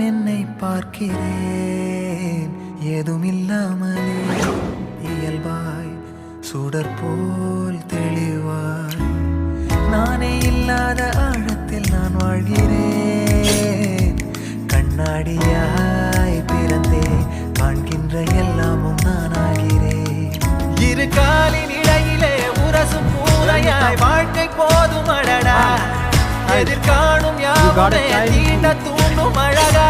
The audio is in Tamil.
என்னை பார்க்கிறேன் ஏதுமில்லாமலே இயல்பாய் சுடர் போல் தெளிவாய் நானே இல்லாத ஆழத்தில் நான் வாழ்கிறேன் கண்ணாடியாய் பிறந்தே காண்கின்ற எல்லாமும் நான் ஆகிறேன் இரு காலின் இடையிலே உரசும் பூரையாய் வாழ்க்கை போதும் அடடா எதிர்காணும் யாவுமே தீண்ட தூண்டும் அழகா